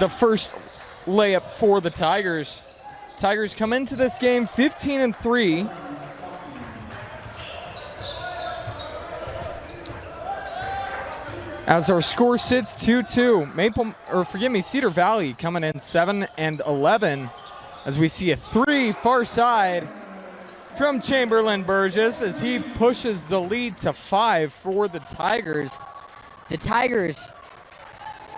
the first layup for the Tigers. Tigers come into this game 15-3. As our score sits 2-2. Cedar Valley coming in 7-11 as we see a three far side from Chamberlain Burgess as he pushes the lead to 5 for the Tigers. The Tigers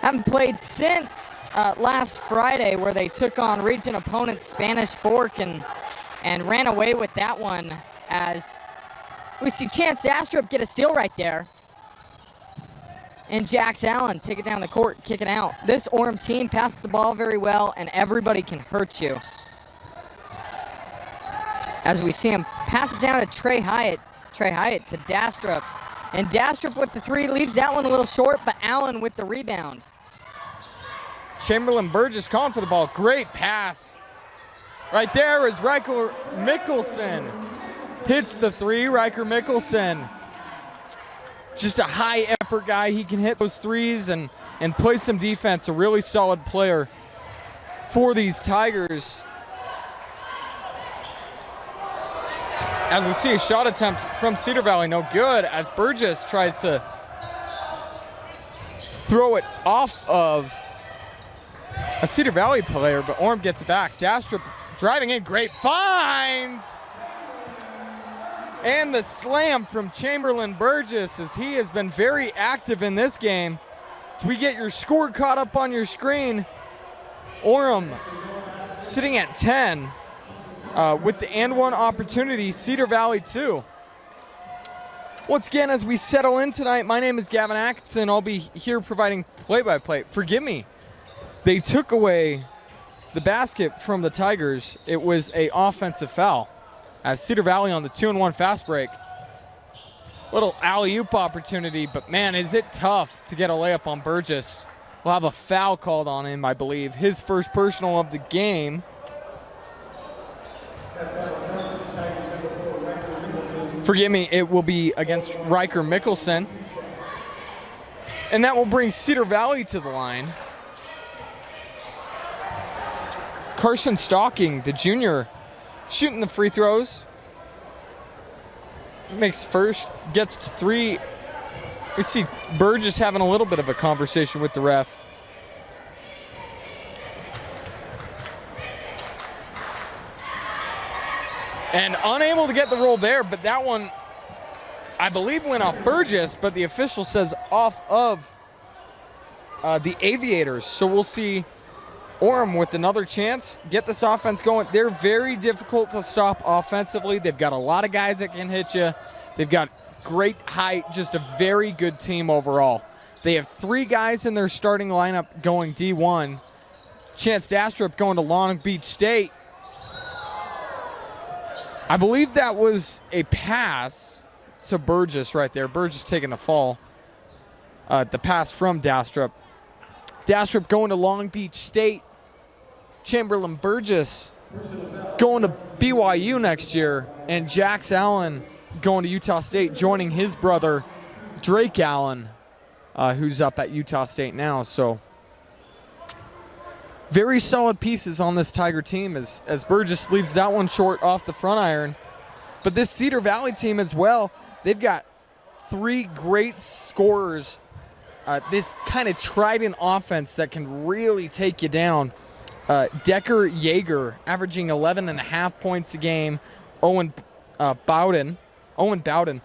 haven't played since last Friday, where they took on region opponent Spanish Fork and ran away with that one, as we see Chance Astrup get a steal right there. And Jax Allen take it down the court, kick it out. This Orem team passes the ball very well, and everybody can hurt you. As we see him pass it down to Trey Hyatt. Trey Hyatt to Dastrup. And Dastrup with the three leaves that one a little short, but Allen with the rebound. Chamberlain Burgess calling for the ball. Great pass. Right there is Riker Mickelson. Hits the three. Riker Mickelson. Just a high effort guy. He can hit those threes and play some defense. A really solid player for these Tigers. As we see a shot attempt from Cedar Valley, no good, as Burgess tries to throw it off of a Cedar Valley player, but Orem gets it back. Dastrup driving in, great finds! And the slam from Chamberlain Burgess, as he has been very active in this game. So we get your score caught up on your screen. Orem sitting at 10 with the and one opportunity, Cedar Valley 2. Once again, as we settle in tonight, my name is Gavin Atkinson. I'll be here providing play-by-play. Forgive me, they took away the basket from the Tigers. It was an offensive foul. As Cedar Valley on the 2-1 fast break. Little alley-oop opportunity, but man, is it tough to get a layup on Burgess. We'll have a foul called on him, I believe. His first personal of the game. Forgive me, it will be against Riker Mickelson. And that will bring Cedar Valley to the line. Carson Stocking, the junior, shooting the free throws. Makes first, gets to three. We see Burgess having a little bit of a conversation with the ref. And unable to get the roll there, but that one, I believe, went off Burgess, but the official says off of the Aviators. So we'll see Orem with another chance, get this offense going. They're very difficult to stop offensively. They've got a lot of guys that can hit you. They've got great height, just a very good team overall. They have 3 guys in their starting lineup going D1. Chance Dastrup going to Long Beach State. I believe that was a pass to Burgess right there. Burgess taking the fall. The pass from Dastrup. Dastrup going to Long Beach State. Chamberlain Burgess going to BYU next year. And Jax Allen going to Utah State, joining his brother, Drake Allen, who's up at Utah State now. So very solid pieces on this Tiger team as Burgess leaves that one short off the front iron. But this Cedar Valley team as well, they've got 3 great scorers. This kind of trident offense that can really take you down. Decker Yeager averaging 11.5 points a game. Owen Bowden, 11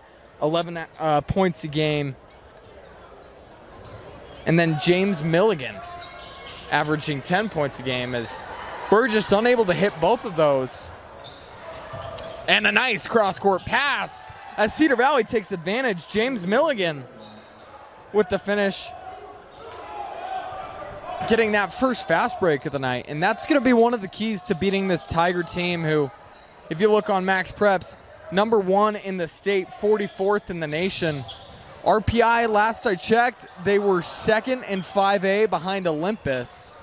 points a game. And then James Milligan averaging 10 points a game, as Burgess unable to hit both of those. And a nice cross-court pass as Cedar Valley takes advantage. James Milligan with the finish, getting that first fast break of the night. And that's going to be one of the keys to beating this Tiger team, who, if you look on Max Preps, #1 in the state, 44th in the nation. RPI, last I checked, they were 2nd in 5A behind Olympus.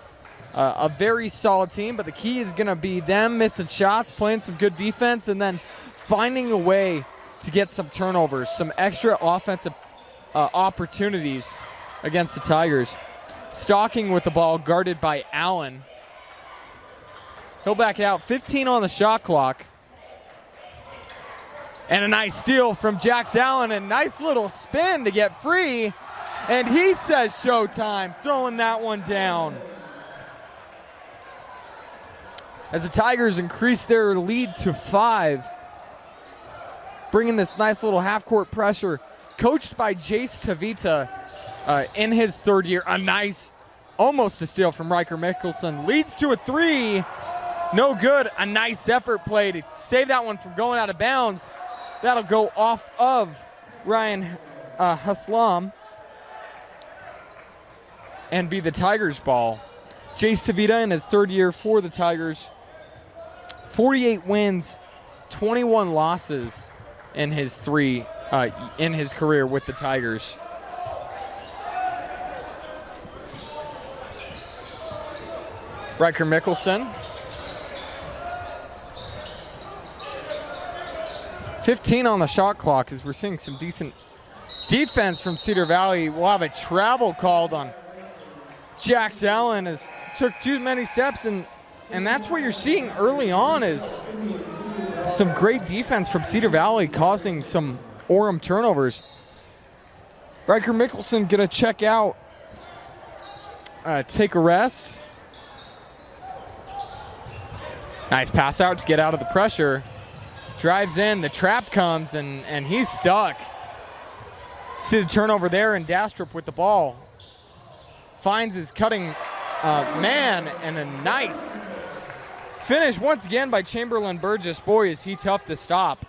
A very solid team, but the key is going to be them missing shots, playing some good defense, and then finding a way to get some turnovers, some extra offensive opportunities against the Tigers. Stalking with the ball, guarded by Allen. He'll back it out. 15 on the shot clock. And a nice steal from Jax Allen. A nice little spin to get free. And he says showtime, throwing that one down. As the Tigers increase their lead to 5. Bringing this nice little half-court pressure. Coached by Jace Tavita in his 3rd year. A nice, almost a steal from Riker Mickelson. Leads to a 3. No good. A nice effort play to save that one from going out of bounds. That'll go off of Ryan Haslam and be the Tigers' ball. Jace Tavita in his 3rd year for the Tigers. 48 wins, 21 losses in his career with the Tigers. Riker Mickelson. 15 on the shot clock as we're seeing some decent defense from Cedar Valley. We'll have a travel called on Jax Allen as took too many steps, and that's what you're seeing early on is some great defense from Cedar Valley causing some Orem turnovers. Riker Mickelson gonna check out, take a rest. Nice pass out to get out of the pressure. Drives in, the trap comes, and he's stuck. See the turnover there, and Dastrup with the ball. Finds his cutting man, and a nice finish once again by Chamberlain Burgess. Boy, is he tough to stop.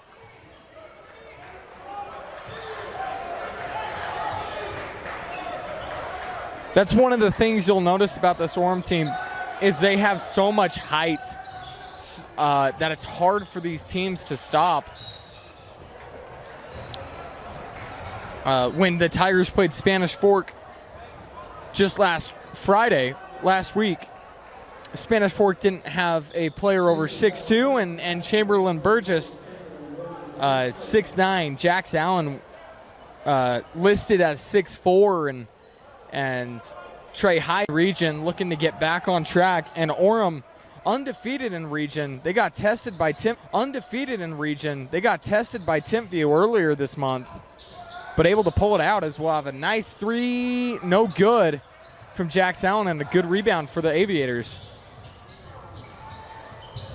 That's one of the things you'll notice about this Orem team is they have so much height that it's hard for these teams to stop. When the Tigers played Spanish Fork just last week, Spanish Fork didn't have a player over 6'2", and Chamberlain Burgess 6'9". Jax Allen listed as 6'4", and Trey High region looking to get back on track, and Orem undefeated in region. They got tested by Timpview earlier this month, but able to pull it out as we'll have a nice 3, no good from Jax Allen, and a good rebound for the Aviators.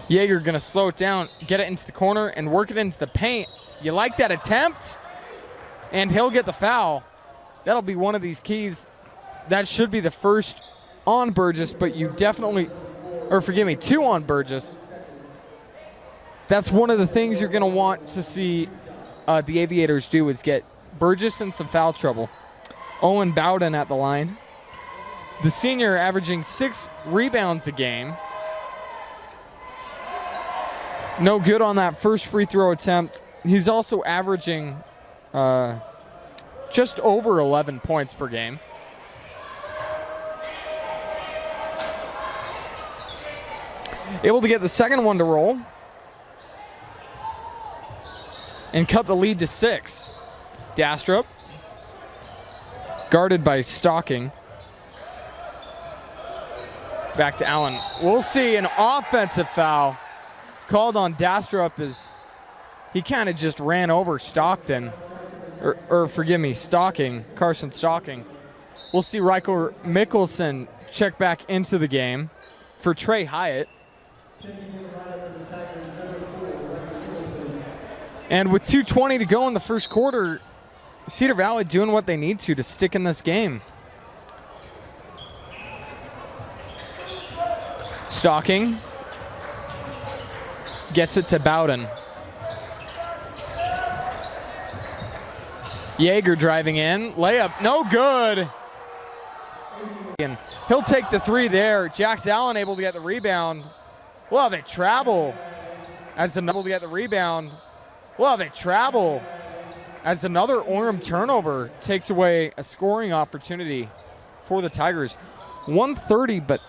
Yeager gonna slow it down, get it into the corner, and work it into the paint. You like that attempt? And he'll get the foul. That'll be one of these keys. That should be the first on Burgess, but you definitely, or forgive me, 2 on Burgess. That's one of the things you're gonna want to see the Aviators do is get Burgess in some foul trouble. Owen Bowden at the line. The senior averaging 6 rebounds a game. No good on that first free throw attempt. He's also averaging just over 11 points per game. Able to get the second one to roll and cut the lead to 6. Dastrup, guarded by Stocking. Back to Allen. We'll see an offensive foul called on Dastrup as he kind of just ran over Stockton, or forgive me, Stocking, Carson Stocking. We'll see Riker Mickelson check back into the game for Trey Hyatt. And with 2:20 to go in the first quarter, Cedar Valley doing what they need to stick in this game. Stocking gets it to Bowden. Yeager driving in, layup, no good. And he'll take the 3 there. Jax Allen able to get the rebound. Well, they travel as another Orem turnover takes away a scoring opportunity for the Tigers. 130, but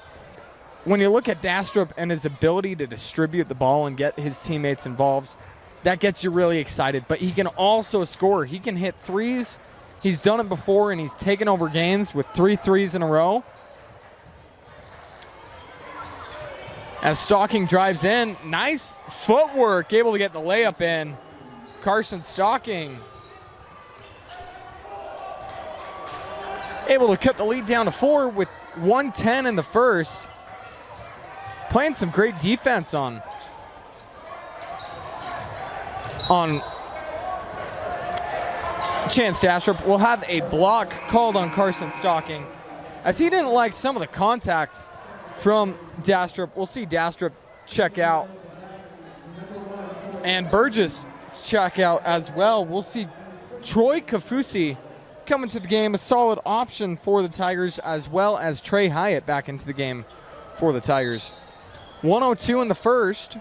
when you look at Dastrup and his ability to distribute the ball and get his teammates involved, that gets you really excited. But he can also score. He can hit threes. He's done it before, and he's taken over games with 3 threes in a row. As Stocking drives in, nice footwork, able to get the layup in. Carson Stocking able to cut the lead down to 4 with 1:10 in the first. Playing some great defense on Chance Dastrup. Will have a block called on Carson Stocking, as he didn't like some of the contact from Dastrup. We'll see Dastrup check out and Burgess check out as well. We'll see Troy Kafusi come into the game, a solid option for the Tigers, as well as Trey Hyatt back into the game for the Tigers. 1:02 in the first.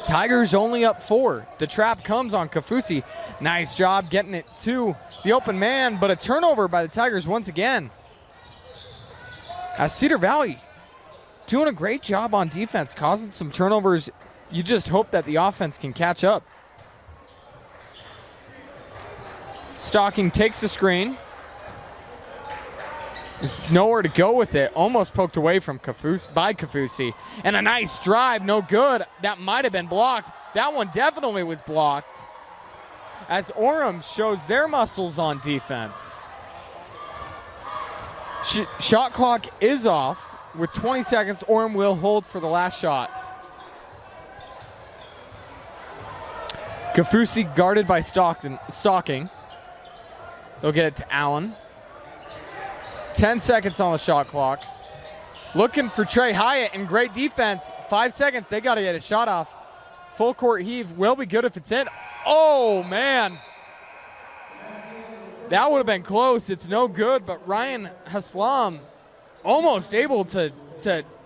Tigers only up 4. The trap comes on Kafusi. Nice job getting it to the open man, but a turnover by the Tigers once again. As Cedar Valley doing a great job on defense, causing some turnovers. You just hope that the offense can catch up. Stocking takes the screen. There's nowhere to go with it. Almost poked away from Kafusi. And a nice drive, no good. That might have been blocked. That one definitely was blocked, as Orem shows their muscles on defense. Shot clock is off with 20 seconds. Orem will hold for the last shot. Kafusi guarded by Stocking. They'll get it to Allen. 10 seconds on the shot clock. Looking for Trey Hyatt, and great defense. 5 seconds, they got to get a shot off. Full court heave will be good if it's in. Oh, man. That would have been close. It's no good, but Ryan Haslam almost able to,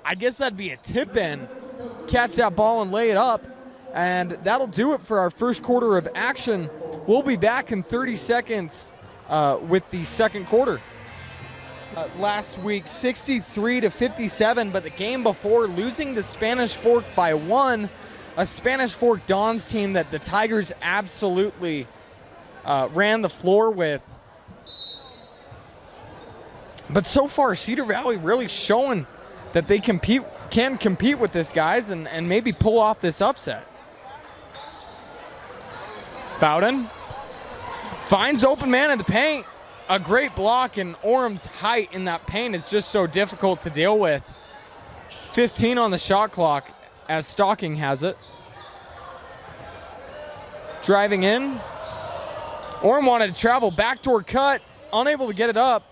I guess that'd be a tip in, catch that ball and lay it up. And that'll do it for our first quarter of action. We'll be back in 30 seconds with the second quarter. Last week, 63-57, but the game before, losing to Spanish Fork by 1. A Spanish Fork Dons team that the Tigers absolutely ran the floor with. But so far, Cedar Valley really showing that they can compete with this, guys, and maybe pull off this upset. Bowden finds open man in the paint. A great block, and Orem's height in that paint is just so difficult to deal with. 15 on the shot clock as Stocking has it. Driving in. Orem wanted to travel, backdoor cut, unable to get it up.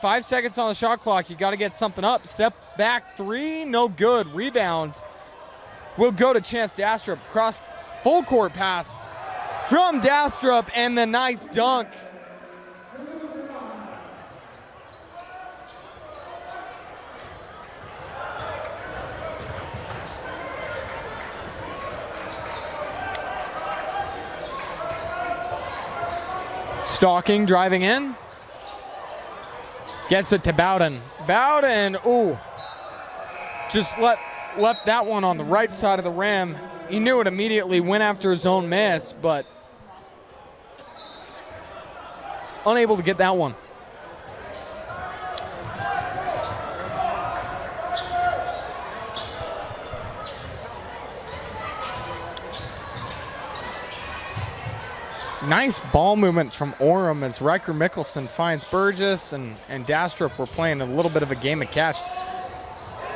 5 seconds on the shot clock. You got to get something up. Step back 3, no good. Rebound will go to Chance Dastrup. Cross full court pass from Dastrup, and the nice dunk. Stocking driving in. Gets it to Bowden. Bowden, ooh. Just left that one on the right side of the rim. He knew it immediately, went after his own miss, but unable to get that one. Nice ball movement from Orem as Riker Mickelson finds Burgess, and Dastrup were playing a little bit of a game of catch.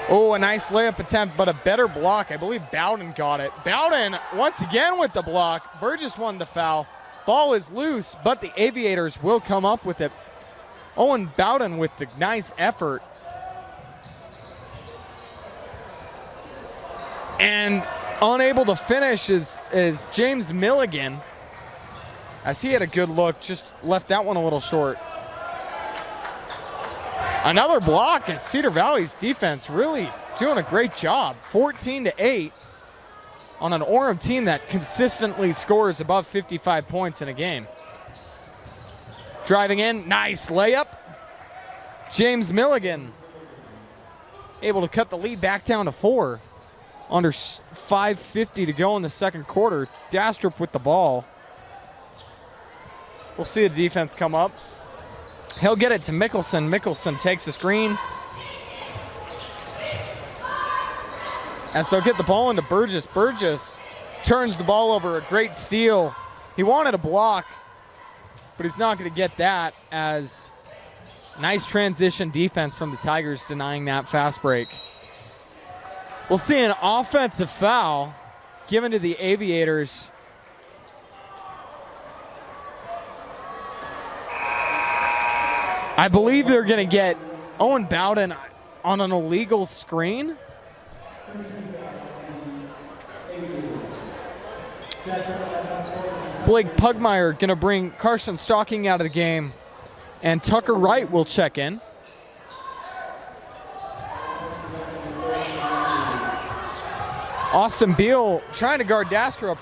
Oh, a nice layup attempt, but a better block. I believe Bowden got it. Bowden once again with the block. Burgess won the foul. Ball is loose, but the Aviators will come up with it. Owen Bowden with the nice effort. And unable to finish is James Milligan, as he had a good look, just left that one a little short. Another block as Cedar Valley's defense really doing a great job. 14-8 on an Orem team that consistently scores above 55 points in a game. Driving in, nice layup. James Milligan able to cut the lead back down to 4. Under 5:50 to go in the second quarter. Dastrup with the ball. We'll see the defense come up. He'll get it to Mickelson. Mickelson takes the screen. As they'll get the ball into Burgess. Burgess turns the ball over, a great steal. He wanted a block, but he's not going to get that, as nice transition defense from the Tigers denying that fast break. We'll see an offensive foul given to the Aviators. I believe they're going to get Owen Bowden on an illegal screen. Blake Pugmire going to bring Carson Stocking out of the game, and Tucker Wright will check in. Austin Beal trying to guard Dastrup,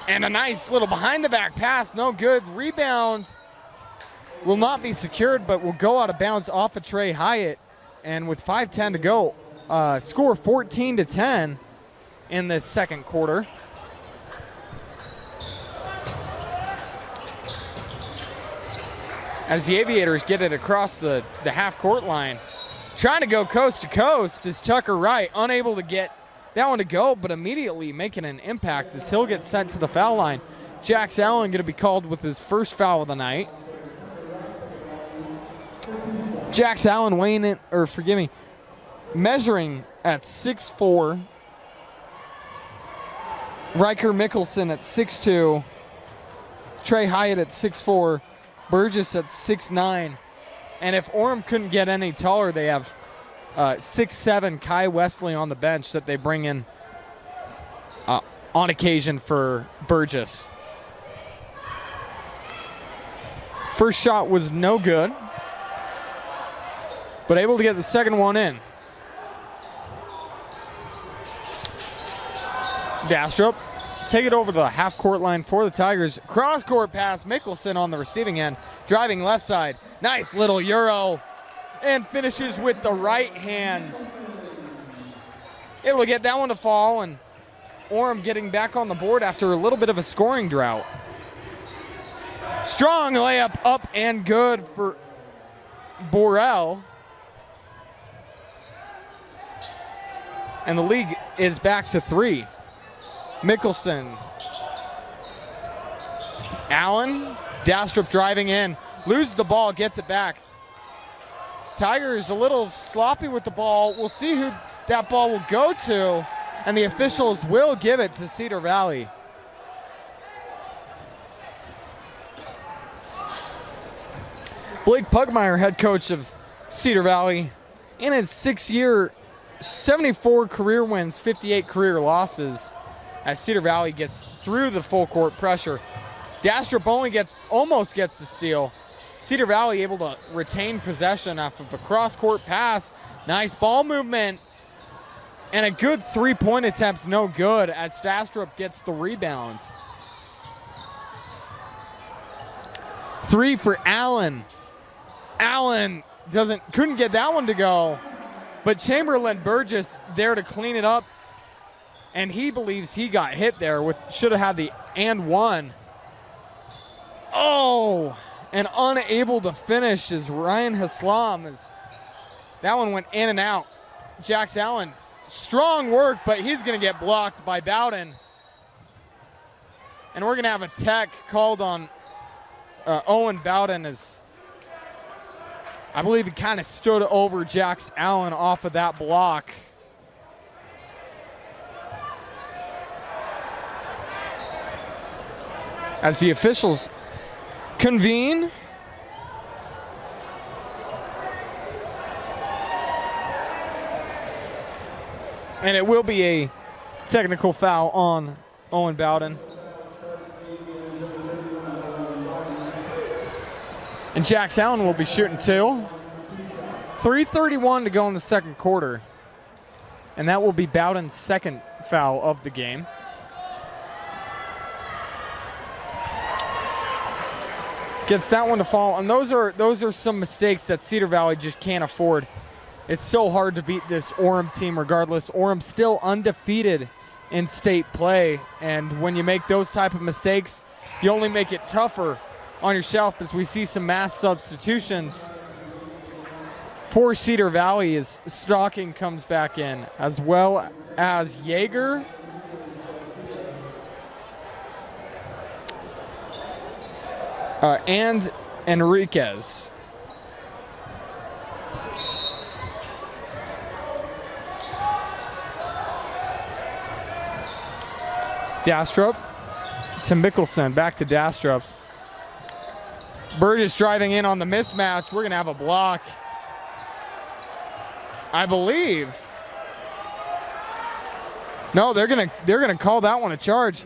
and a nice little behind the back pass, no good. Rebound will not be secured, but will go out of bounds off of Trey Hyatt. And with 5:10 to go, score 14-10 in this second quarter. As the Aviators get it across the half-court line. Trying to go coast to coast is Tucker Wright, unable to get that one to go, but immediately making an impact as he'll get sent to the foul line. Jax Allen going to be called with his first foul of the night. Jax Allen measuring at 6'4". Riker Mickelson at 6'2". Trey Hyatt at 6'4". Burgess at 6'9". And if Orem couldn't get any taller, they have 6'7" Kai Wesley on the bench that they bring in on occasion for Burgess. First shot was no good, but able to get the second one in. Dastrup take it over the half-court line for the Tigers. Cross-court pass, Mickelson on the receiving end, driving left side. Nice little Euro, and finishes with the right hand. Able to get that one to fall, and Orem getting back on the board after a little bit of a scoring drought. Strong layup up and good for Borrell. And the league is back to 3. Mickelson. Allen. Dastrup driving in. Loses the ball, gets it back. Tigers a little sloppy with the ball. We'll see who that ball will go to, and the officials will give it to Cedar Valley. Blake Pugmire, head coach of Cedar Valley, in his 6-year, 74 career wins, 58 career losses, as Cedar Valley gets through the full court pressure. Dastrup almost gets the steal. Cedar Valley able to retain possession off of a cross-court pass. Nice ball movement. And a good three-point attempt, no good, as Dastrup gets the rebound. 3 for Allen. Allen couldn't get that one to go, but Chamberlain Burgess there to clean it up, and he believes he got hit there should have had the and one. Oh, and unable to finish is Ryan Haslam, as that one went in and out. Jax Allen, strong work, but he's going to get blocked by Bowden. And we're going to have a tech called on Owen Bowden, as I believe he kind of stood over Jax Allen off of that block. As the officials convene. And it will be a technical foul on Owen Bowden. And Jax Allen will be shooting 2. 3:31 to go in the second quarter. And that will be Bowden's second foul of the game. Gets that one to fall, and those are some mistakes that Cedar Valley just can't afford. It's so hard to beat this Orem team regardless. Orem still undefeated in state play, and when you make those type of mistakes, you only make it tougher on yourself, as we see some mass substitutions. for Cedar Valley as Stocking comes back in, as well as Yeager. And Enriquez. Dastrup to Mickelson, back to Dastrup. Burgess driving in on the mismatch. We're gonna have a block, I believe. No, they're gonna call that one a charge,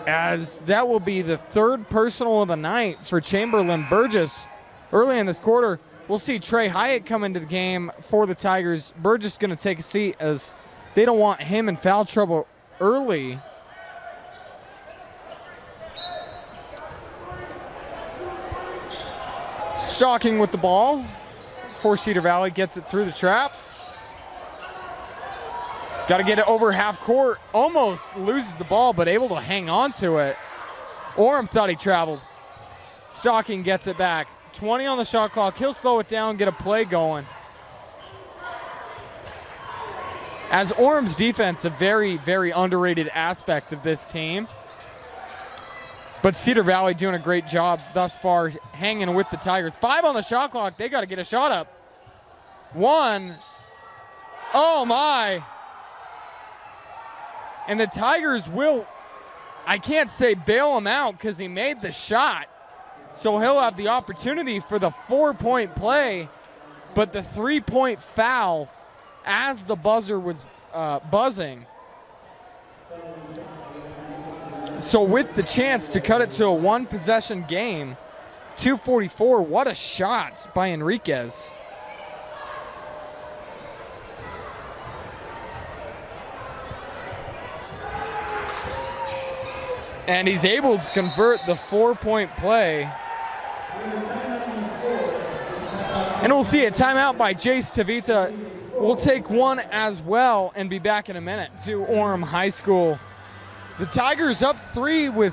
as that will be the third personal of the night for Chamberlain Burgess. Early in this quarter, we'll see Trey Hyatt come into the game for the Tigers. Burgess gonna take a seat as they don't want him in foul trouble early. Stocking with the ball for Cedar Valley, gets it through the trap. Got to get it over half court. Almost loses the ball, but able to hang on to it. Orem thought he traveled. Stocking gets it back. 20 on the shot clock. He'll slow it down, get a play going. As Orem's defense, a very, very underrated aspect of this team. But Cedar Valley doing a great job thus far, hanging with the Tigers. 5 on the shot clock. They got to get a shot up. 1. Oh, my. And the Tigers will, I can't say bail him out because he made the shot. So he'll have the opportunity for the 4-point play. But the 3-point foul as the buzzer was buzzing. So with the chance to cut it to a 1-possession game, 2:44, what a shot by Enriquez. And he's able to convert the 4-point play. And we'll see a timeout by Jace Tavita. We'll take one as well and be back in a minute to Orem High School. The Tigers up 3 with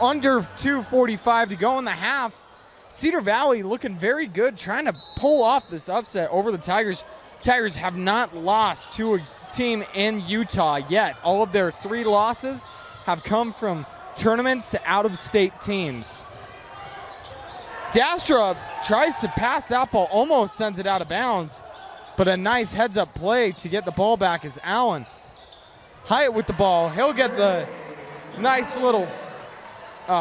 under 2:45 to go in the half. Cedar Valley looking very good, trying to pull off this upset over the Tigers. Tigers have not lost to a team in Utah yet. All of their 3 losses have come from tournaments to out-of-state teams. Dastrup tries to pass that ball, almost sends it out of bounds, but a nice heads-up play to get the ball back is Allen. Hyatt with the ball. He'll get the nice little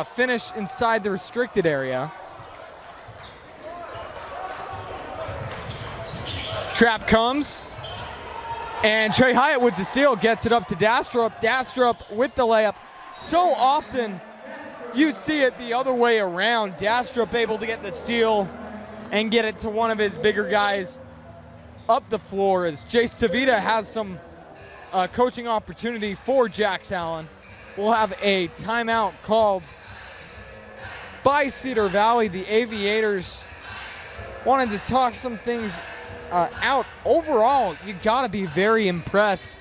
finish inside the restricted area. Trap comes. And Trey Hyatt with the steal gets it up to Dastrup. Dastrup with the layup. So often you see it the other way around. Dastrup able to get the steal and get it to one of his bigger guys up the floor, as Jace Tavita has some coaching opportunity for Jax Allen. We'll have a timeout called by Cedar Valley. The Aviators wanted to talk some things out. Overall, you got to be very impressed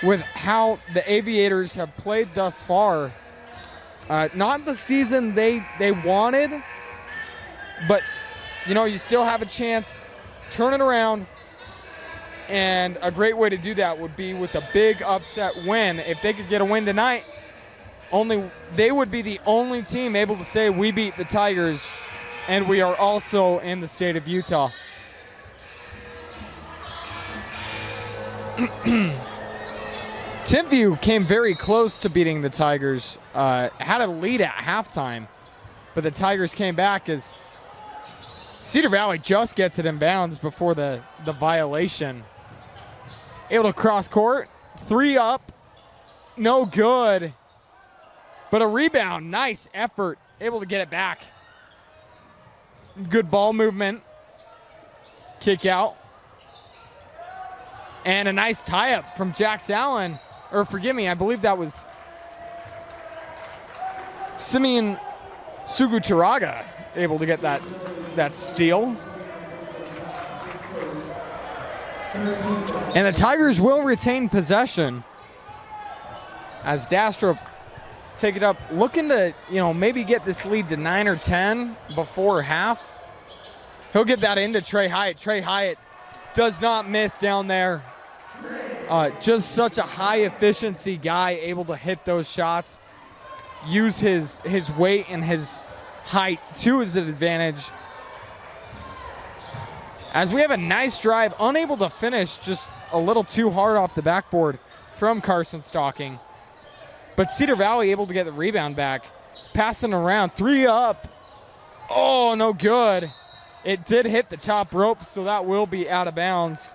with how the Aviators have played thus far. Not the season they wanted, but you know, you still have a chance. Turn it around. And a great way to do that would be with a big upset win. If they could get a win tonight, they would be the only team able to say we beat the Tigers, and we are also in the state of Utah. Timpview came very close to beating the Tigers, had a lead at halftime, but the Tigers came back as Cedar Valley just gets it in bounds before the violation. Able to cross court, 3 up, no good, but a rebound, nice effort, able to get it back. Good ball movement, kick out, and a nice tie-up from Jax Allen, or forgive me, I believe that was Simeon Sugutaraga able to get that steal. And the Tigers will retain possession as Dastrup take it up, looking to, maybe get this lead to 9 or 10 before half. He'll get that into Trey Hyatt. Trey Hyatt does not miss down there. Just such a high efficiency guy, able to hit those shots, use his weight and his height to his advantage. As we have a nice drive, unable to finish, just a little too hard off the backboard from Carson Stocking. But Cedar Valley able to get the rebound back. Passing around, 3 up. Oh, no good. It did hit the top rope, so that will be out of bounds.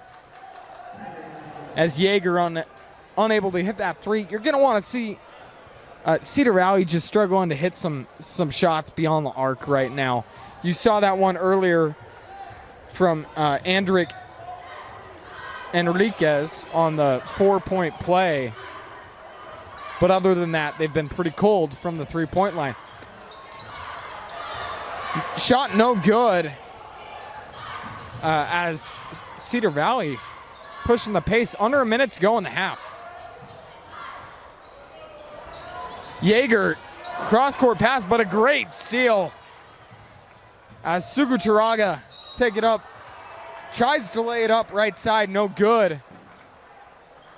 As Yeager unable to hit that 3. You're going to want to see Cedar Valley just struggling to hit some shots beyond the arc right now. You saw that one earlier from Andrick Enriquez on the 4-point play. But other than that, they've been pretty cold from the 3-point line. Shot no good as Cedar Valley pushing the pace. Under a minute to go in the half. Yeager, cross-court pass, but a great steal. As Suguturaga take it up, tries to lay it up right side, no good.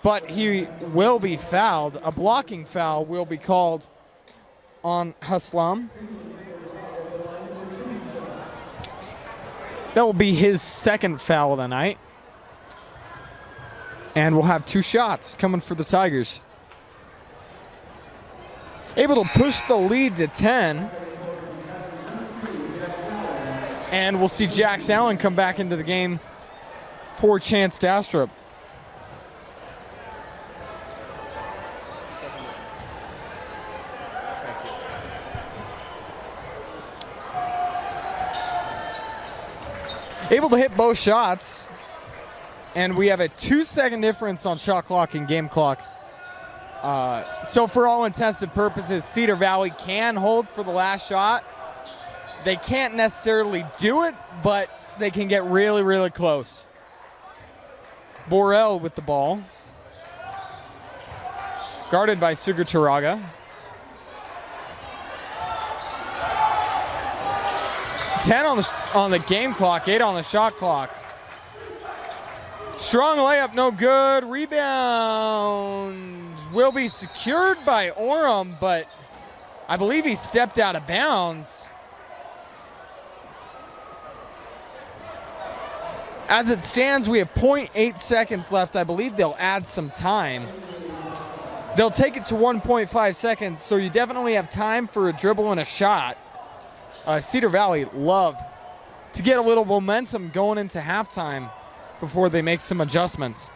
But he will be fouled. A blocking foul will be called on Haslam. That will be his second foul of the night. And we'll have 2 shots coming for the Tigers. Able to push the lead to 10. And we'll see Jax Allen come back into the game for Chance Dastrup. Able to hit both shots. And we have a 2-second difference on shot clock and game clock. So for all intents and purposes, Cedar Valley can hold for the last shot. They can't necessarily do it, but they can get really, really close. Borel with the ball. Guarded by Suguturaga. 10 on the game clock, 8 on the shot clock. Strong layup, no good. Rebound will be secured by Orem, but I believe he stepped out of bounds. As it stands, we have 0.8 seconds left. I believe they'll add some time. They'll take it to 1.5 seconds, so you definitely have time for a dribble and a shot. Cedar Valley love to get a little momentum going into halftime before they make some adjustments.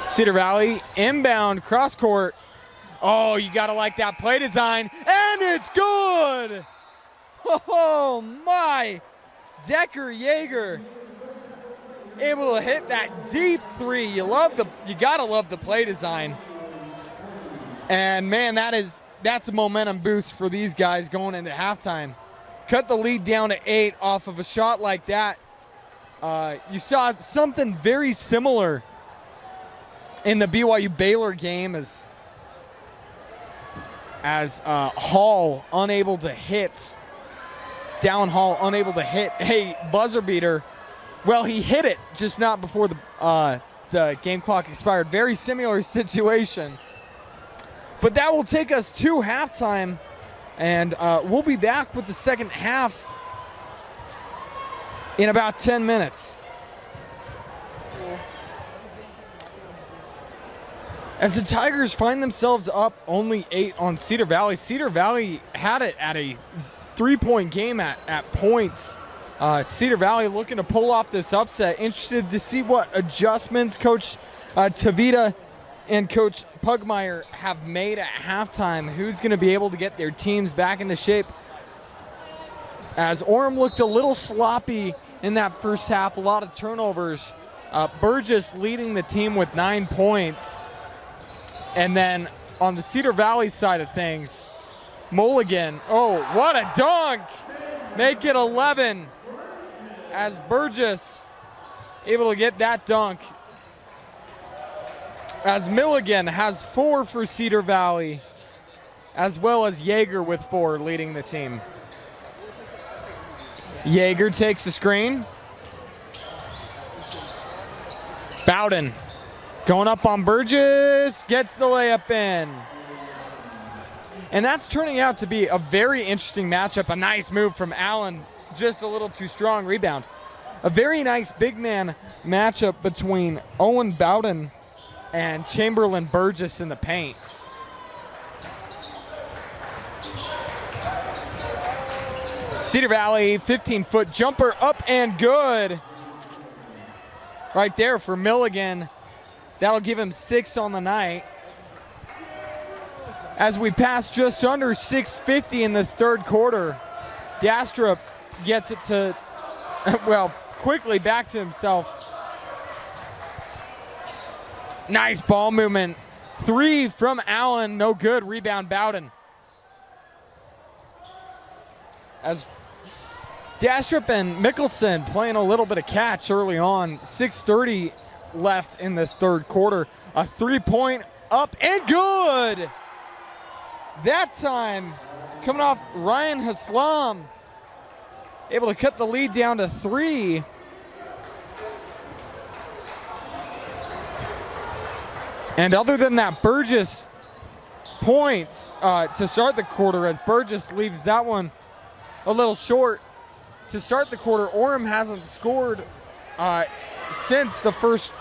Cedar Valley inbound cross court. Oh, you gotta like that play design, and it's good. Oh my, Decker Yeager able to hit that deep 3. You gotta love the play design. And man, that's a momentum boost for these guys going into halftime. Cut the lead down to 8 off of a shot like that. You saw something very similar in the BYU Baylor game as Hall unable to hit. Down Hall unable to hit a buzzer beater. Well, he hit it, just not before the game clock expired. Very similar situation. But that will take us to halftime, and we'll be back with the second half in about 10 minutes. As the Tigers find themselves up only 8 on Cedar Valley. Cedar Valley had it at a 3-point game at points. Cedar Valley looking to pull off this upset. Interested to see what adjustments Coach Tavita and Coach Pugmire have made at halftime. Who's going to be able to get their teams back into shape? As Orem looked a little sloppy in that first half, a lot of turnovers. Burgess leading the team with 9 points. And then on the Cedar Valley side of things, Mulligan, oh, what a dunk! Make it 11 as Burgess able to get that dunk. as Milligan has 4 for Cedar Valley, as well as Yeager with 4 leading the team. Yeager takes the screen. Bowden going up on Burgess, gets the layup in. And that's turning out to be a very interesting matchup. A nice move from Allen, just a little too strong rebound. A very nice big man matchup between Owen Bowden and Chamberlain Burgess in the paint. Cedar Valley, 15-foot jumper up and good. Right there for Milligan. That'll give him 6 on the night. As we pass just under 6:50 in this third quarter, Dastrup gets it to, well, quickly back to himself. Nice ball movement. 3 from Allen, no good. Rebound Bowden. As Dastrup and Mickelson playing a little bit of catch early on. 6:30 left in this third quarter. A 3-point up and good. That time coming off Ryan Haslam. Able to cut the lead down to 3. And other than that, Burgess points to start the quarter, as Burgess leaves that one a little short to start the quarter. Orem hasn't scored since the first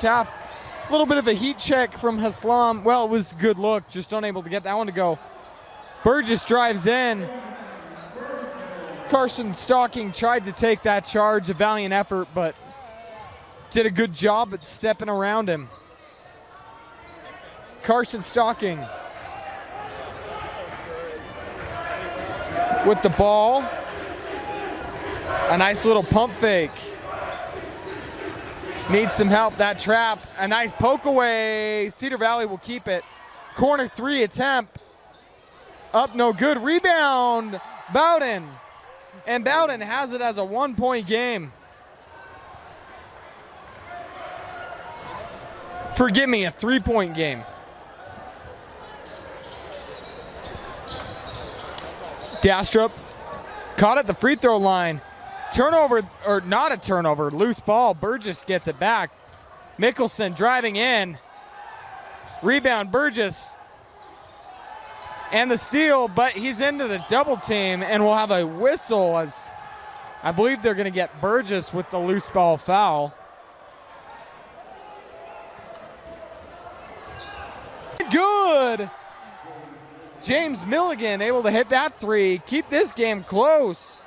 half. A little bit of a heat check from Haslam. Well, it was a good look, just unable to get that one to go. Burgess drives in. Carson Stocking tried to take that charge, a valiant effort, but did a good job at stepping around him. Carson Stocking with the ball. A nice little pump fake. Needs some help, that trap. A nice poke away. Cedar Valley will keep it. Corner 3 attempt. Up, no good. Rebound, Bowden. And Bowden has it as a 1-point game. Forgive me, a 3-point game. Dastrup caught at the free throw line. Turnover, or not a turnover, loose ball. Burgess gets it back. Mickelson driving in. Rebound, Burgess. And the steal, but he's into the double team, and we'll have a whistle, as I believe they're going to get Burgess with the loose ball foul. Good. James Milligan able to hit that 3. Keep this game close.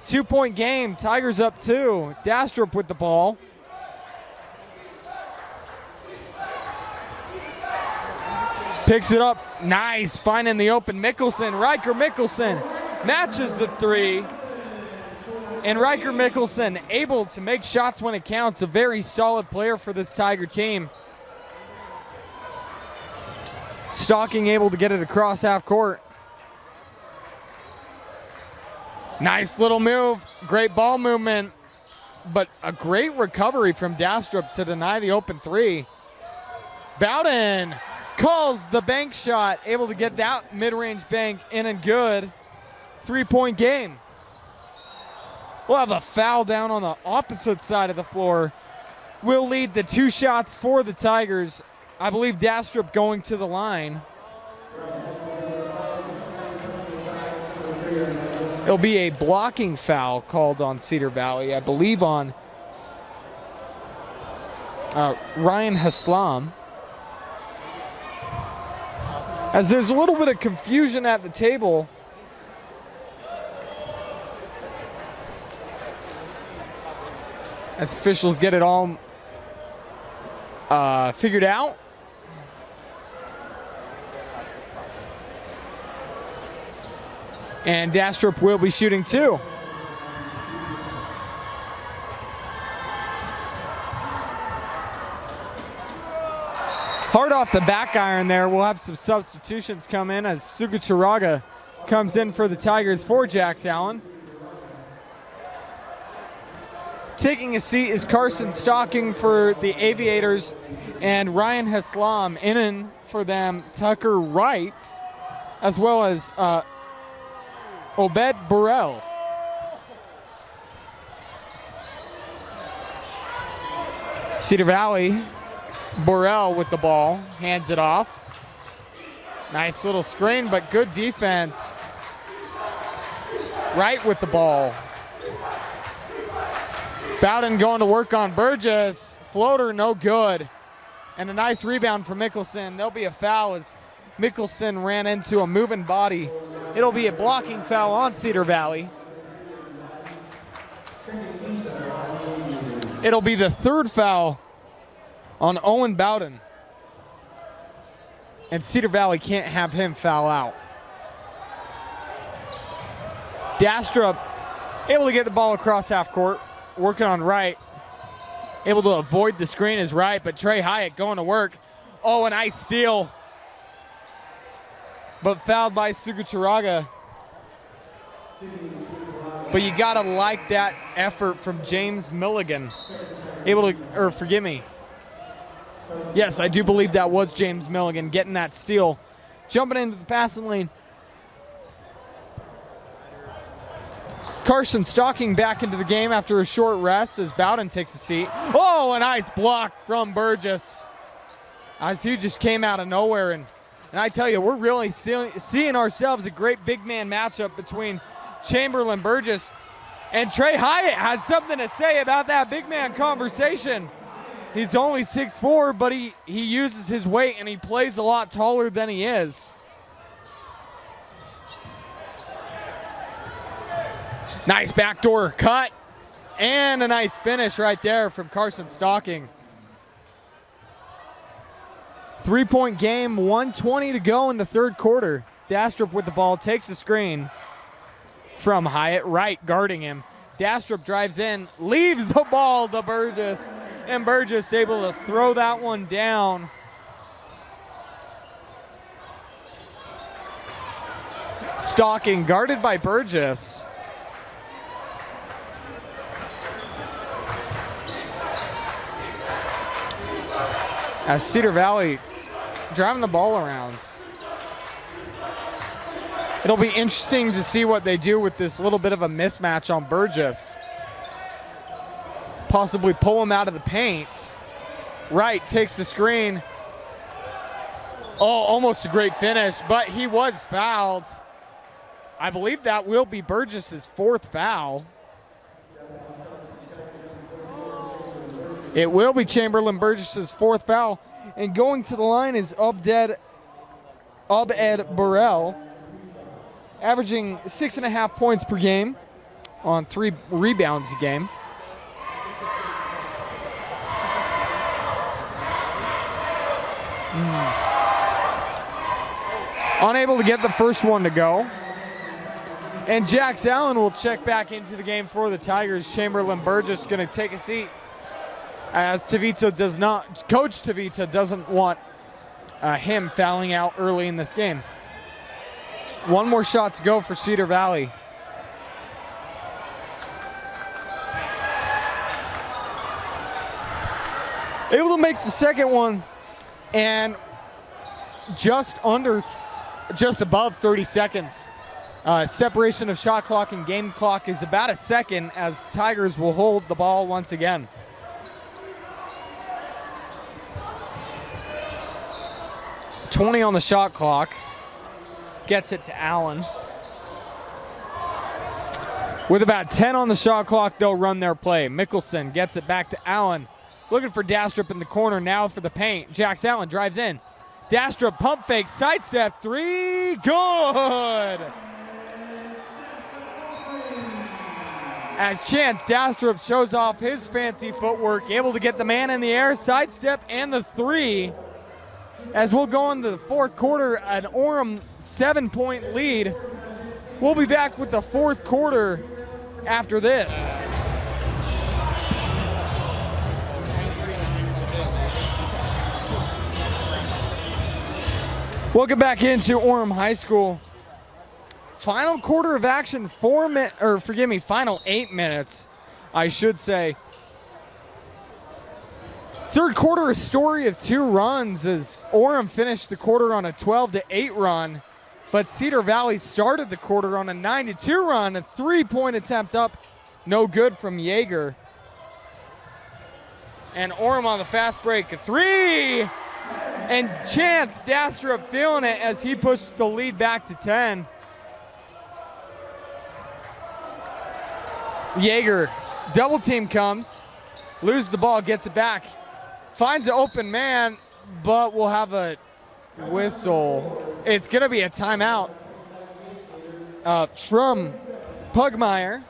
2-point game. Tigers up 2. Dastrup with the ball. Picks it up. Nice. Finding the open Mickelson. Riker Mickelson matches the 3. And Riker Mickelson able to make shots when it counts. A very solid player for this Tiger team. Stocking able to get it across half court. Nice little move. Great ball movement. But a great recovery from Dastrup to deny the open 3. Bowden calls the bank shot. Able to get that mid-range bank in and good. 3-point game. We'll have a foul down on the opposite side of the floor. Will lead the 2 shots for the Tigers. I believe Dastrup going to the line. It'll be a blocking foul called on Cedar Valley, I believe on Ryan Haslam. As there's a little bit of confusion at the table. As officials get it all figured out. And Dastrup will be shooting 2. Hard off the back iron there. We'll have some substitutions come in as Sugacharaga comes in for the Tigers for Jax Allen. Taking a seat is Carson Stocking for the Aviators, and Ryan Haslam in for them, Tucker Wright, as well as Obed Burrell. Cedar Valley, Burrell with the ball, hands it off. Nice little screen, but good defense. Wright with the ball. Bowden going to work on Burgess. Floater, no good. And a nice rebound for Mickelson. There'll be a foul as Mickelson ran into a moving body. It'll be a blocking foul on Cedar Valley. It'll be the third foul on Owen Bowden. And Cedar Valley can't have him foul out. Dastrup able to get the ball across half court, working on Wright. Able to avoid the screen is Wright, but Trey Hyatt going to work. Oh, a nice steal. But fouled by Suguturaga. But you gotta like that effort from James Milligan. Able to, or forgive me. Yes, I do believe that was James Milligan getting that steal. Jumping into the passing lane. Carson Stocking back into the game after a short rest as Bowden takes a seat. Oh, a nice block from Burgess. As he just came out of nowhere. And I tell you, we're really seeing ourselves a great big man matchup between Chamberlain Burgess. And Trey Hyatt has something to say about that big man conversation. He's only 6'4", but he uses his weight and he plays a lot taller than he is. Nice backdoor cut and a nice finish right there from Carson Stocking. 3-point game, 1:20 to go in the third quarter. Dastrup with the ball, takes the screen from Hyatt. Wright guarding him. Dastrup drives in, leaves the ball to Burgess, and Burgess able to throw that one down. Stocking guarded by Burgess. As Cedar Valley driving the ball around. It'll be interesting to see what they do with this little bit of a mismatch on Burgess. Possibly pull him out of the paint. Wright takes the screen. Oh, almost a great finish, but he was fouled. I believe that will be Burgess's fourth foul. It will be Chamberlain Burgess's fourth foul. And going to the line is Obed Burrell, averaging 6.5 points per game on 3 rebounds a game. Unable to get the first one to go. And Jax Allen will check back into the game for the Tigers. Chamberlain Burgess going to take a seat, as Coach Tavita doesn't want him fouling out early in this game. One more shot to go for Cedar Valley. Able to make the second one, and just above 30 seconds. Separation of shot clock and game clock is about a second, as Tigers will hold the ball once again. .20 on the shot clock. Gets it to Allen. With about 10 on the shot clock, they'll run their play. Mickelson gets it back to Allen. Looking for Dastrup in the corner now for the paint. Jax Allen drives in. Dastrup pump fake, sidestep, 3, good! As Chance Dastrup shows off his fancy footwork, able to get the man in the air, sidestep, and the 3. As we'll go into the fourth quarter, an Orem 7-point lead. We'll be back with the fourth quarter after this. Welcome back into Orem High School. Final quarter of action, final 8 minutes, I should say. Third quarter, a story of 2 runs as Orem finished the quarter on a 12-8 run, but Cedar Valley started the quarter on a 9-2 run, a 3-point attempt up, no good from Yeager. And Orem on the fast break, a 3, and Chance Dastrup feeling it as he pushes the lead back to 10. Yeager, double team comes, loses the ball, gets it back. Finds an open man, but we'll have a whistle. It's going to be a timeout from Pugmire.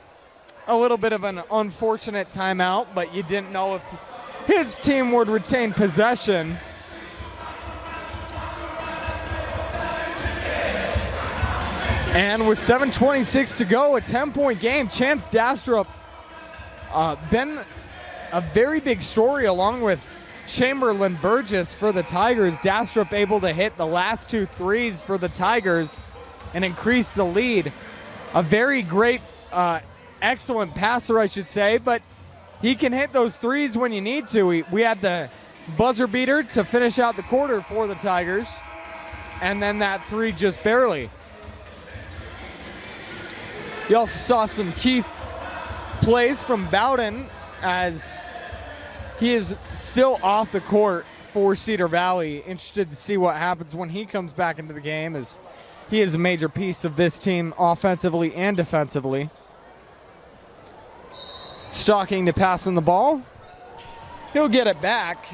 A little bit of an unfortunate timeout, but you didn't know if his team would retain possession. And with 7:26 to go, a 10-point game, Chance Dastrup been a very big story along with Chamberlain Burgess for the Tigers. Dastrup able to hit the last 2 threes for the Tigers and increase the lead. A very great, excellent passer, I should say, but he can hit those threes when you need to. We had the buzzer beater to finish out the quarter for the Tigers, and then that 3 just barely. You also saw some key plays from Bowden as he is still off the court for Cedar Valley. Interested to see what happens when he comes back into the game, as he is a major piece of this team offensively and defensively. Stalking to passing the ball. He'll get it back.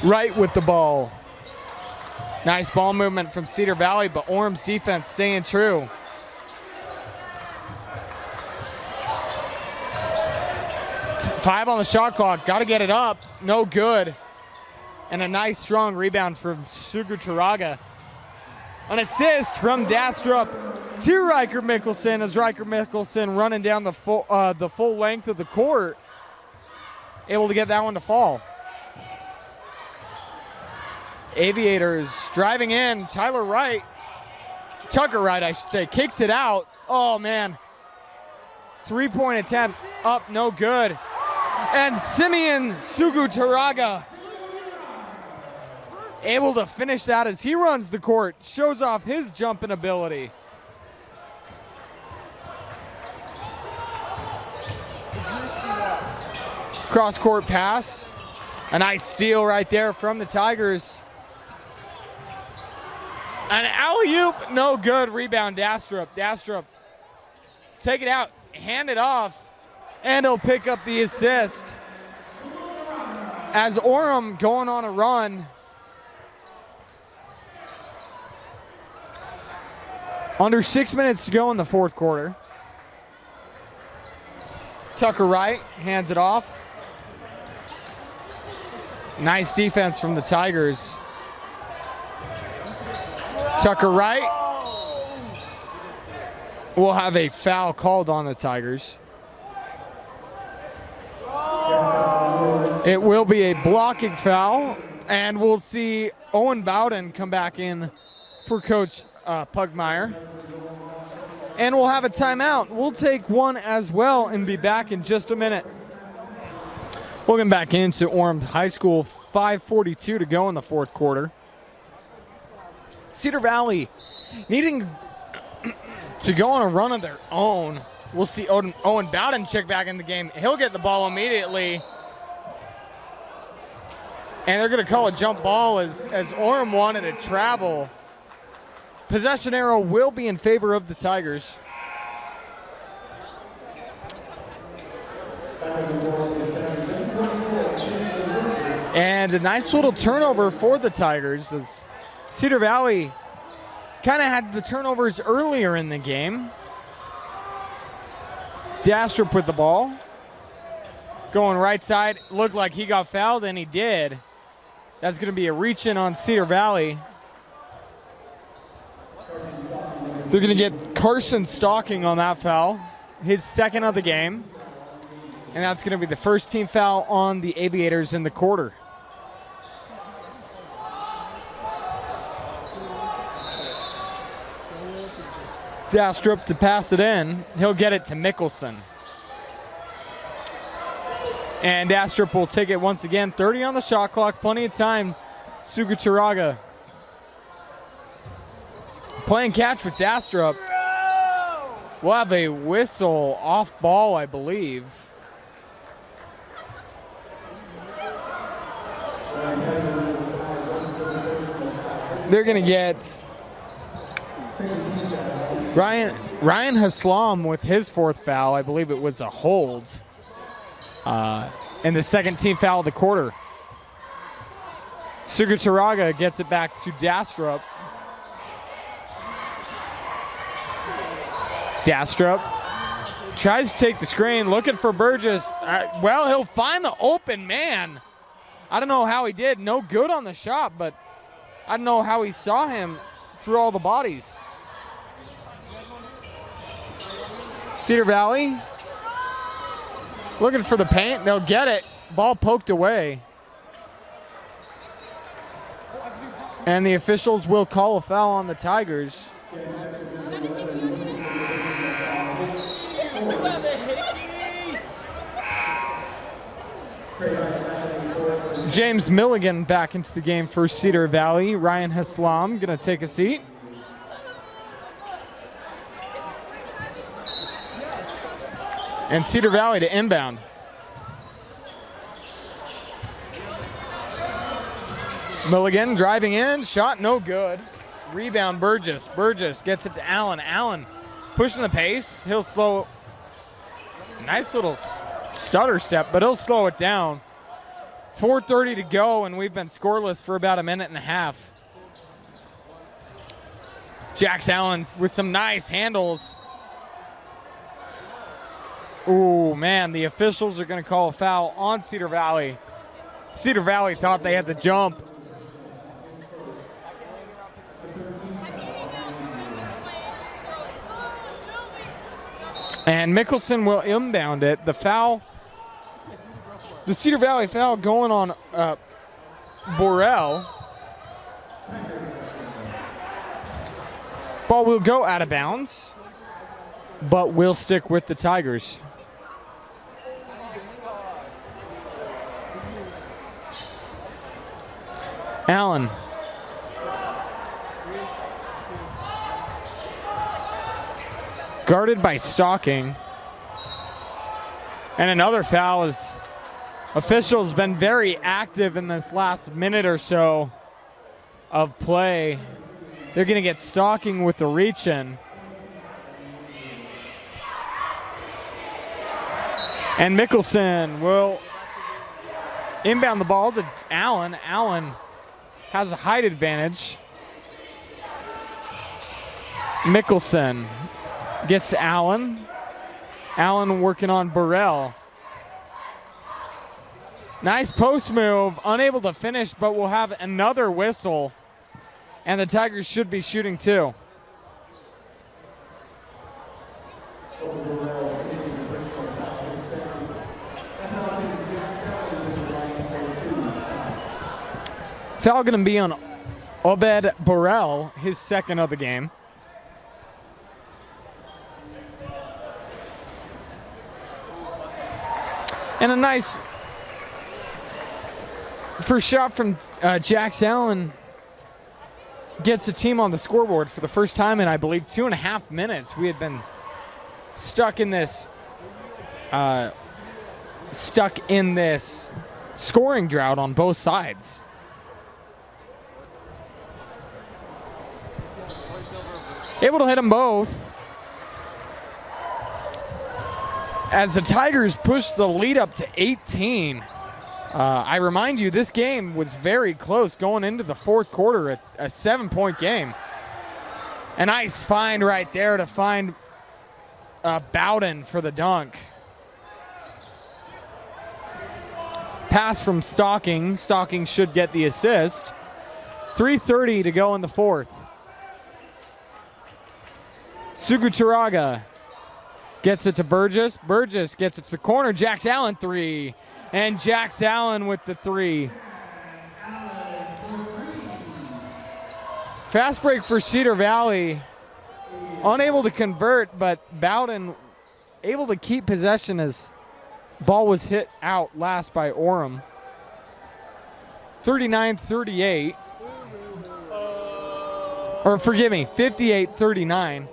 Right with the ball. Nice ball movement from Cedar Valley, but Orem's defense staying true. Five on the shot clock, got to get it up, no good. And a nice strong rebound from Suguturaga. An assist from Dastrup to Riker Mickelson as Riker Mickelson running down the full length of the court, able to get that one to fall. Aviators driving in, Tucker Wright, I should say, kicks it out. Oh man, 3-point attempt up, no good. And Simeon Suguturaga able to finish that as he runs the court, shows off his jumping ability. Cross-court pass, a nice steal right there from the Tigers. An alley-oop, no good. Rebound, Dastrup. Dastrup, take it out, hand it off, and he'll pick up the assist. As Orem going on a run. Under 6 minutes to go in the fourth quarter. Tucker Wright hands it off. Nice defense from the Tigers. Tucker Wright will have a foul called on the Tigers. It will be a blocking foul, and we'll see Owen Bowden come back in for Coach Pugmire. And we'll have a timeout. We'll take one as well and be back in just a minute. Welcome back into Orem High School, 5:42 to go in the fourth quarter. Cedar Valley needing to go on a run of their own. We'll see Owen Bowden check back in the game. He'll get the ball immediately. And they're going to call a jump ball as Orem wanted to travel. Possession arrow will be in favor of the Tigers. And a nice little turnover for the Tigers as Cedar Valley kind of had the turnovers earlier in the game. Dastrup with the ball. Going right side. Looked like he got fouled, and he did. That's going to be a reach-in on Cedar Valley. They're going to get Carson Stalking on that foul. His second of the game. And that's going to be the first team foul on the Aviators in the quarter. Dastrup to pass it in. He'll get it to Mickelson. And Dastrup will take it once again. 30 on the shot clock, plenty of time. Suguturaga playing catch with Dastrup. We'll have a whistle off ball, I believe. They're going to get Ryan Haslam with his fourth foul. I believe it was a hold. And the second team foul of the quarter. Suguturaga gets it back to Dastrup. Dastrup tries to take the screen, looking for Burgess. Well, he'll find the open man. I don't know how he did. No good on the shot, but I don't know how he saw him through all the bodies. Cedar Valley looking for the paint. They'll get it. Ball poked away. And the officials will call a foul on the Tigers. James Milligan back into the game for Cedar Valley. Ryan Haslam going to take a seat. And Cedar Valley to inbound. Milligan driving in, shot no good. Rebound Burgess. Burgess gets it to Allen. Allen pushing the pace. He'll slow. Nice little stutter step, but he'll slow it down. 4:30 to go, and we've been scoreless for about a minute and a half. Jax Allen with some nice handles. Ooh, man, the officials are going to call a foul on Cedar Valley. Cedar Valley thought they had the jump. And Mickelson will inbound it. The foul, the Cedar Valley foul going on Borrell. Ball will go out of bounds, but will stick with the Tigers. Allen. Guarded by Stocking. And another foul as officials been very active in this last minute or so of play. They're going to get Stocking with the reach in. And Mickelson will inbound the ball to Allen. Allen has a height advantage. Mickelson gets to Allen. Allen working on Burrell. Nice post move, unable to finish, but we'll have another whistle. And the Tigers should be shooting too. Foul going to be on Obed Burrell, his second of the game. And a nice first shot from Jax Allen gets a team on the scoreboard for the first time in, I believe, 2.5 minutes. We had been stuck in this scoring drought on both sides. Able to hit them both as the Tigers push the lead up to 18. I remind you, this game was very close going into the fourth quarter, a 7-point game. A nice find right there to find Bowden for the dunk. Pass from Stocking. Stocking should get the assist. 3:30 to go in the fourth. Suguturaga gets it to Burgess. Burgess gets it to the corner. Jax Allen three. And Jax Allen with the three. Fast break for Cedar Valley. unable to convert, but Bowden able to keep possession as ball was hit out last by Orem. 39-38. Or forgive me, 58-39.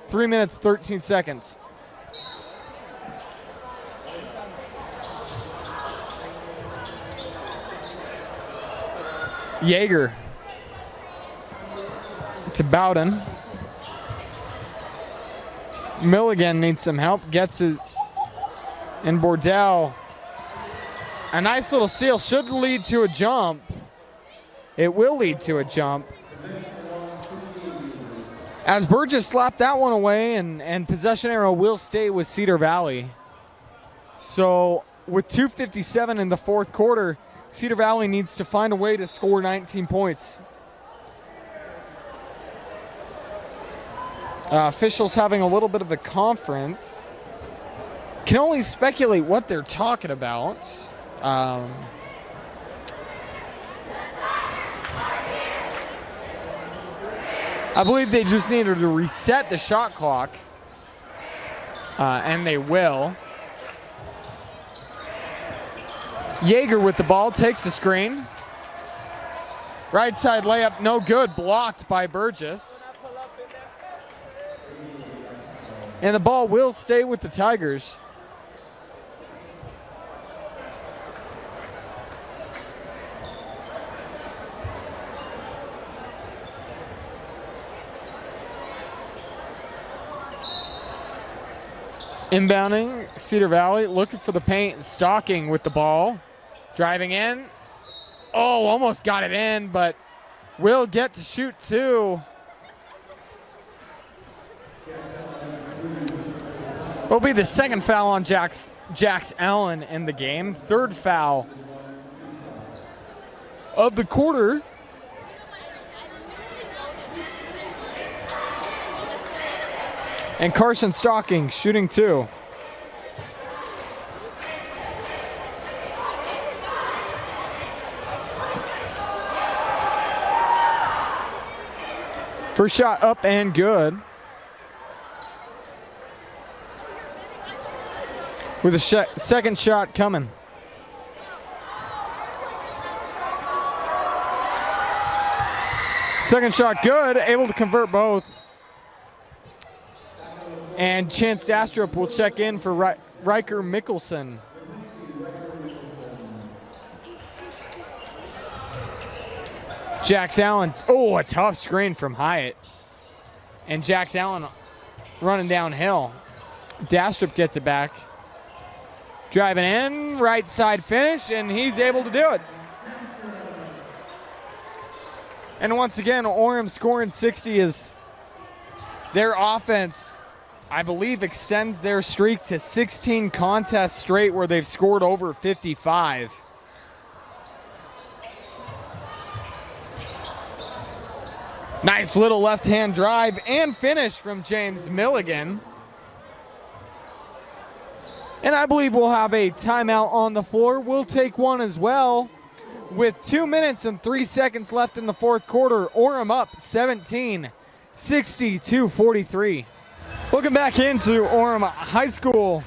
3 minutes, 13 seconds. Yeager to Bowden. Milligan needs some help, gets his, and Bordell. A nice little steal, should lead to a jump. It will lead to a jump. As Burgess slapped that one away, and possession arrow will stay with Cedar Valley. So with 2:57 in the fourth quarter, Cedar Valley needs to find a way to score 19 points. Officials having a little bit of a conference. Can only speculate what they're talking about. I believe they just needed to reset the shot clock, and they will. Yeager with the ball, takes the screen. Right side layup, no good, blocked by Burgess. And the ball will stay with the Tigers. Inbounding, Cedar Valley looking for the paint, stalking with the ball. Driving in. Oh, almost got it in, but will get to shoot two. Will be the second foul on Jax Allen in the game. Third foul of the quarter. And Carson Stocking shooting two. First shot up and good. With a second shot coming. Second shot good, able to convert both. And Chance Dastrup will check in for Riker Mickelson. Jax Allen, oh, a tough screen from Hyatt. And Jax Allen running downhill. Dastrup gets it back. Driving in, right side finish, and he's able to do it. And once again, Orem scoring 60 as their offense, I believe, extends their streak to 16 contests straight where they've scored over 55. Nice little left-hand drive and finish from James Milligan. And I believe we'll have a timeout on the floor. We'll take one as well. With 2 minutes and 3 seconds left in the fourth quarter, Orem up 17, 62-43. Welcome back into Orem High School.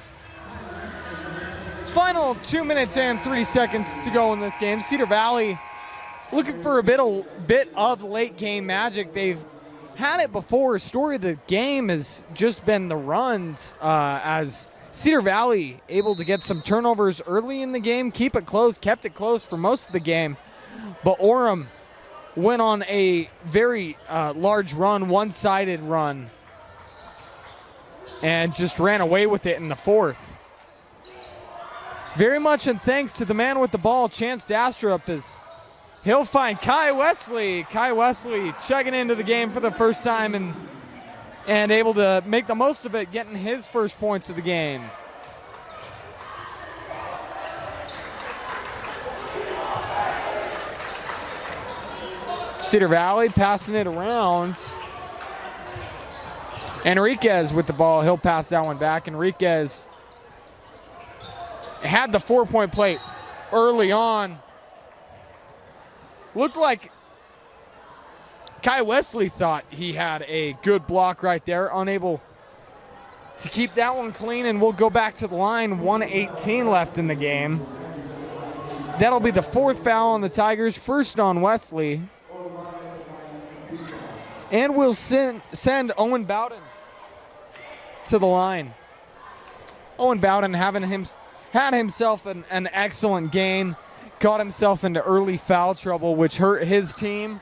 Final 2 minutes and 3 seconds to go in this game. Cedar Valley looking for a bit of late game magic. They've had it before. Story of the game has just been the runs, as Cedar Valley able to get some turnovers early in the game, keep it close, kept it close for most of the game. But Orem went on a very large run, one-sided run, and just ran away with it in the fourth. Very much in thanks to the man with the ball, Chance Dastrup, as he'll find Kai Wesley. Kai Wesley checking into the game for the first time and able to make the most of it, getting his first points of the game. Cedar Valley passing it around. Enriquez with the ball. He'll pass that one back. Enriquez had the 4-point play early on. Looked like Kai Wesley thought he had a good block right there, unable to keep that one clean, and we'll go back to the line. 1:18 left in the game. That'll be the 4th foul on the Tigers, 1st on Wesley. And we'll send Owen Bowden to the line. Owen Bowden had himself an excellent game, got himself into early foul trouble, which hurt his team.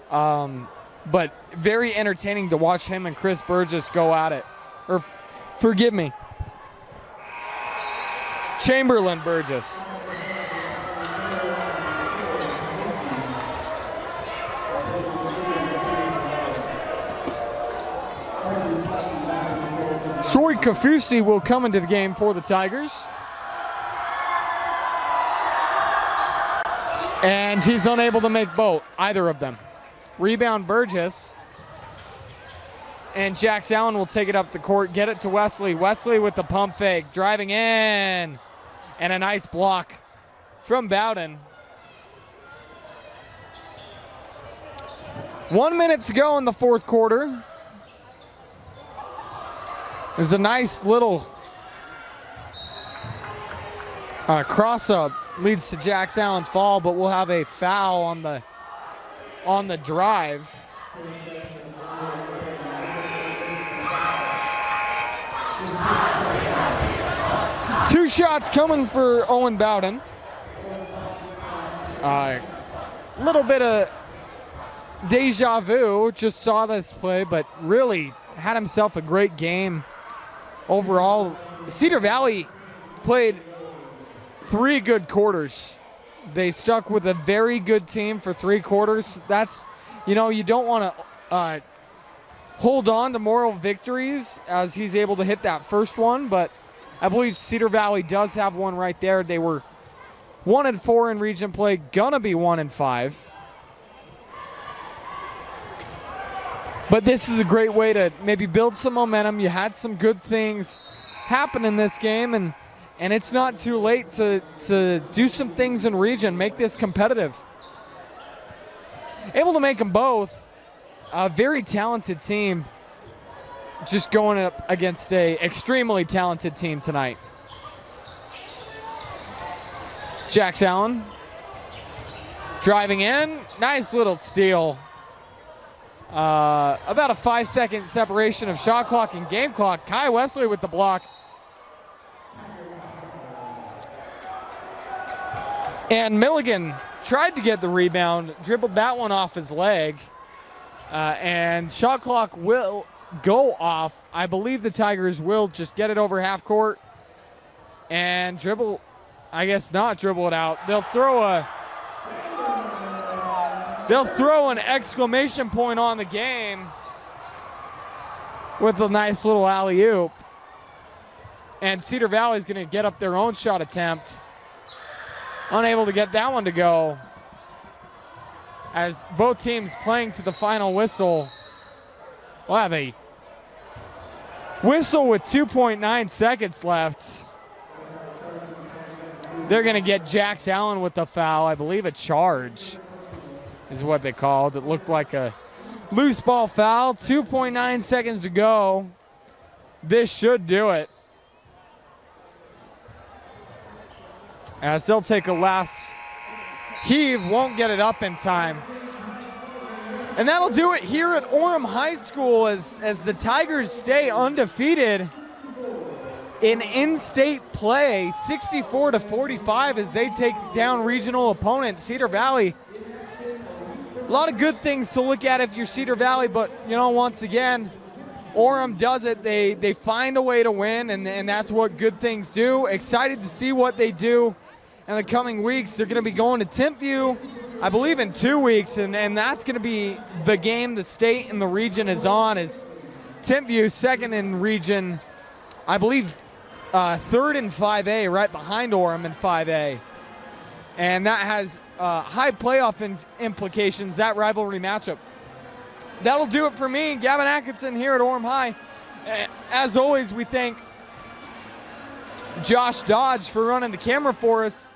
But very entertaining to watch him and Chris Burgess go at it. Or, forgive me, Chamberlain Burgess. Troy Kafusi will come into the game for the Tigers. And he's unable to make either of them. Rebound Burgess. And Jax Allen will take it up the court, get it to Wesley. Wesley with the pump fake, driving in. And a nice block from Bowden. 1 minute to go in the 4th quarter. There's a nice little cross-up, leads to Jax Allen fall, but we'll have a foul on the drive. Two shots coming for Owen Bowden. Little bit of deja vu, just saw this play, but really had himself a great game. Overall, Cedar Valley played 3 good quarters. They stuck with a very good team for 3 quarters. That's, you don't want to hold on to moral victories as he's able to hit that first one, but I believe Cedar Valley does have one right there. They were 1-4 in region play, gonna be 1-5. But this is a great way to maybe build some momentum. You had some good things happen in this game, and it's not too late to do some things in region, make this competitive. Able to make them both. A very talented team, just going up against a extremely talented team tonight. Jax Allen driving in, nice little steal. About a 5-second separation of shot clock and game clock. Kai Wesley with the block. And Milligan tried to get the rebound, dribbled that one off his leg. And shot clock will go off. I believe the Tigers will just get it over half court and dribble, I guess not dribble it out. They'll throw an exclamation point on the game with a nice little alley-oop. And Cedar Valley is going to get up their own shot attempt. Unable to get that one to go, as both teams playing to the final whistle. We'll have a whistle with 2.9 seconds left. They're going to get Jax Allen with the foul. I believe a charge is what they called. It looked like a loose ball foul. 2.9 seconds to go. This should do it, as they'll take a last heave, won't get it up in time. And that'll do it here at Orem High School as the Tigers stay undefeated in in-state play, 64-45 as they take down regional opponent Cedar Valley. A lot of good things to look at if you're Cedar Valley, but once again, Orem does it. They find a way to win, and that's what good things do. Excited to see what they do in the coming weeks. They're going to be going to Timpview, I believe, in 2 weeks, and that's going to be the game the state and the region is on. Is Timpview second in region, I believe, third in 5A, right behind Orem in 5A. And that has high playoff implications, that rivalry matchup. That'll do it for me, Gavin Atkinson here at Orem High. As always, we thank Josh Dodge for running the camera for us.